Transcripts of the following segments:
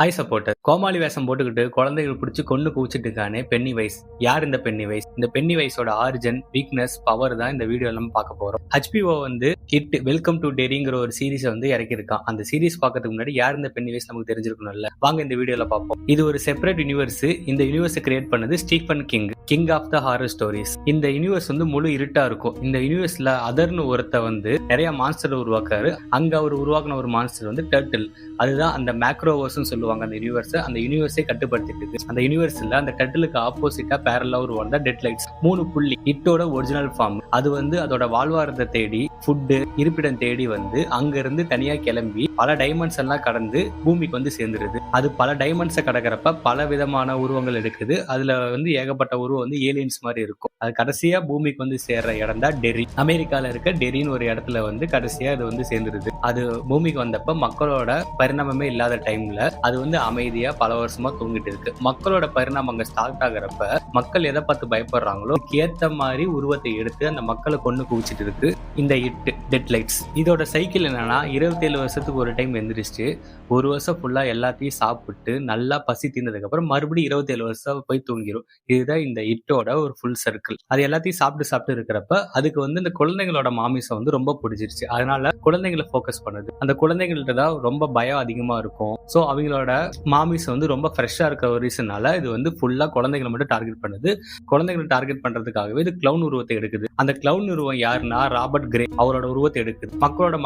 Hi supporter. கோமாளி வேஷம் போட்டுக்கிட்டு குழந்தைகள் புடிச்சு கொன்னு குவிச்சிட்டு இருக்கானே பென்னி வைஸ். யார் இந்த பென்னி வைஸ்? இந்த பென்னி வைஸோட ஆரிஜின், வீக்னஸ், பவர் தான் இந்த வீடியோல நம்ம பார்க்க போறோம். HBO வந்து ஹிட் வெல்கம் டு டெரிங்கிற ஒரு சீரிஸ் வந்து இறக்கியிருக்கான். அந்த சீரிஸ் பார்க்கறதுக்கு முன்னாடி யார் இந்த பென்னி வைஸ் நமக்கு தெரிஞ்சிருக்கணும்ல. வாங்க இந்த வீடியோல பார்ப்போம். இது ஒரு செப்பரேட் யூனிவர்ஸ். இந்த யூனிவர்ஸ் கிரியேட் பண்ணது Stephen King of the horror stories. இந்த யூனிவர்ஸ் வந்து முழு இருட்டா இருக்கும். இந்த யூனிவர்ஸ்ல அதர்னு ஒருத்த வந்து நிறைய மான்ஸ்டர் உருவாக்காரு. அங்க அவர் உருவாக்குன ஒரு மான்ஸ்டர் வந்து டர்ட்டில். அதுதான் அந்த மேக்ரோவர்ஸ்னு சொல்லுவாங்க. அந்த யூனிவர்ஸை கட்டுப்படுத்திட்டு இருக்கு. அந்த யூனிவர்ஸ்ல அந்த டர்ட்டிலுக்கு ஆப்போசிட்டா பேரலா உருவான டெட் லைட்ஸ் 3 புள்ளி இட்டோட ஒரிஜினல் ஃபார்ம். அது வந்து அதோட வாழ்வாரத்தை தேடி ஃபுட் இருப்பிடம் தேடி வந்து அங்க இருந்து தனியா கிளம்பி பல டைமென்ஷன் எல்லாம் கடந்து பூமிக்கு வந்து சேர்ந்துருது. அது பல டைமென்ஷன் கடக்கிறப்ப பல விதமான உருவங்கள் எடுக்குது. அதுல வந்து ஏகப்பட்ட உருவம் வந்து ஏலியன்ஸ் மாதிரி இருக்கும். அது கடைசியா பூமிக்கு வந்து சேர்ற இடம் தான் டெரி. அமெரிக்கால இருக்க டெரின்னு ஒரு இடத்துல வந்து கடைசியா அது வந்து சேர்ந்துருது. அது பூமிக்கு வந்தப்ப மக்களோட பரிணாமமே இல்லாத டைம்ல அது வந்து அமைதியா பல வருஷமா தூங்கிட்டு இருக்கு. மக்களோட பரிணாமம் அங்க ஸ்டார்ட் ஆகுறப்ப மக்கள் எதை பார்த்து பயப்படுறாங்களோ ஏத்த மாதிரி உருவத்தை எடுத்து அந்த மக்களை கொண்டு குவிச்சிட்டு இருக்கு இந்த டெட் லைட்ஸ். இதோட சைக்கிள் என்னன்னா 27 வருஷத்துக்கு ஒரு டைம் எந்திரிச்சு ஒரு வருஷம் ஃபுல்லா எல்லாத்தையும் சாப்பிட்டு நல்லா பசி தீர்ந்ததுக்கு அப்புறம் மறுபடியும் 27 வருஷம் போய் தூங்கிடும். இதுதான் இந்த இட்டோட ஒரு ஃபுல் சர்க்கிள். அது எல்லாத்தையும் சாப்பிட்டு இருக்கிறப்ப அதுக்கு வந்து இந்த குழந்தைங்களோட மாமிசம் வந்து ரொம்ப பிடிச்சிருச்சு. அதனால குழந்தைங்களை ஃபோக்கஸ் பண்ணுது. அந்த குழந்தைங்கள்ட்ட தான் ரொம்ப பயம் அதிகமா இருக்கும். ஸோ அவங்களோட மாமிசம் வந்து ரொம்ப ஃப்ரெஷ்ஷா இருக்க ஒரு ரீசனால இது வந்து ஃபுல்லா குழந்தைகளை மட்டும் டார்கெட் பண்ணுது. குழந்தைகளை டார்கெட் பண்றதுக்காகவே இது கிளவுன் உருவத்தை எடுக்குது. அந்த கிளவுன் உருவம் யாருன்னா ராபர்ட் கிரே. அவரோட உருவத்தை எடுக்குது.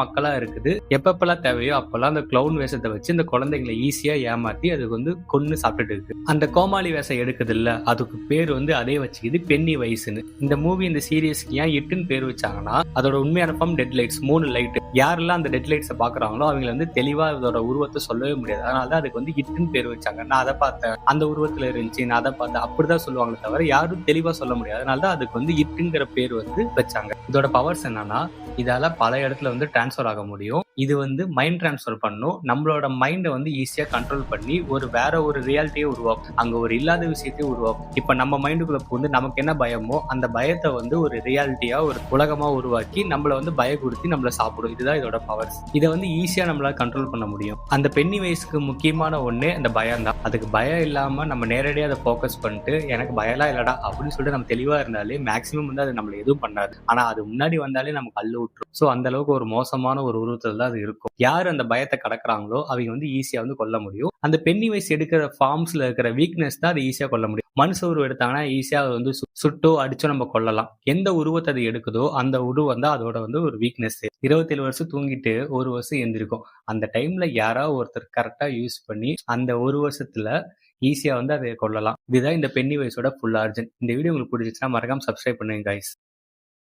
மக்களா இருக்குது. எப்பப்பெல்லாம் தேவையோ அப்பெல்லாம் அந்த கிளவுன் வேஷத்தை வச்சு இந்த குழந்தைகளை ஈஸியா ஏமாத்தி அது வந்து கொன்னு சாப்பிட்டுட்டு இருக்கு. அந்த கோமாளி வேஷம் எடுக்குது இல்ல, அதுக்கு பேர் வந்து அதே வச்சுக்கிது பென்னி வைஸ்னு. இந்த மூவி இந்த சீரியஸ்க்கு ஏன் இட்டுன்னு பேர் வச்சாங்கன்னா அதோட உண்மையான ஃபார்ம் டெட் லைட்ஸ் 3 லைட். யாரெல்லாம் அந்த டெட் லைட்ஸை பாக்குறாங்களோ அவங்க வந்து தெளிவா அதோட உருவத்தை சொல்லவே முடியாது. அதனாலதான் அதுக்கு வந்து இட்டுன்னு பேர் வச்சாங்க. நான் அதை பார்த்தேன், அந்த உருவத்துல இருந்துச்சு, நான் அதை பார்த்தேன், அப்படிதான் சொல்லுவாங்களே தவிர யாரும் தெளிவா சொல்ல முடியாது. அதனாலதான் அதுக்கு வந்து இட்டுங்கிற பேர் வந்து வச்சாங்க. இதோட பவர்ஸ் என்னன்னா இதால பல இடத்துல வந்து டிரான்ஸ்ஃபர் ஆக முடியும். இது வந்து மைண்ட் டிரான்ஸ்ஃபர் பண்ணும். நம்மளோட மைண்டை வந்து ஈஸியா கண்ட்ரோல் பண்ணி வேற ஒரு ரியாலிட்டியை உருவாக்கும். அங்க ஒரு இல்லாத விஷயத்தையும் உருவாக்கும். இப்ப நம்ம மைண்டுக்குள்ள வந்து நமக்கு என்ன பயமோ அந்த பயத்தை வந்து ஒரு ரியாலிட்டியா ஒரு உலகமா உருவாக்கி நம்மள வந்து பயப்படுத்தி நம்மள சாப்பிடும். இதுதான் இதோட பவர்ஸ். இதை வந்து ஈஸியா நம்மளால கண்ட்ரோல் பண்ண முடியும். அந்த பென்னி வைஸ்க்கு முக்கியமான ஒண்ணு அந்த பயம் தான். அதுக்கு பயம் இல்லாம நம்ம நேரடியா அதை ஃபோக்கஸ் பண்ணிட்டு எனக்கு பயம்லாம் இல்லடா அப்படின்னு சொல்லிட்டு நம்ம தெளிவா இருந்தாலே மேக்சிமம் வந்து அது நம்மள எதுவும் பண்ணாது. ஆனா அது முன்னாடி வந்தாலே நமக்கு அள்ளு விட்டுரும். ஸோ அந்த அளவுக்கு ஒரு மோசமான ஒரு உருவத்துல தான் அது இருக்கும். யார் அந்த பயத்தை கடக்குறாங்களோ அவங்க வந்து ஈஸியா வந்து கொல்ல முடியும். அந்த பென்னி வைஸ் எடுக்கிற ஃபார்ம்ஸ்ல இருக்கிற வீக்னஸ் தான் அது ஈஸியா கொல்ல முடியும். மனுஷ உருவம் எடுத்தாங்கன்னா ஈஸியா வந்து சுட்டோ அடிச்சோ நம்ம கொல்லலாம். எந்த உருவத்தை அது எடுக்குதோ அந்த உருவம் தான் அதோட வந்து ஒரு வீக்னஸ். 27 வருஷம் தூங்கிட்டு ஒரு வருஷம் எந்திரிக்கும். அந்த டைம்ல யாராவது ஒருத்தர் கரெக்டா யூஸ் பண்ணி அந்த ஒரு வருஷத்துல ஈஸியா வந்து அதை கொல்லலாம். இதுதான் இந்த பென்னி வைஸோட ஃபுல் ஆர்ஜின். இந்த வீடியோ உங்களுக்கு பிடிச்சிச்சுன்னா மறக்காம சப்ஸ்கிரைப் பண்ணுங்க கைஸ்.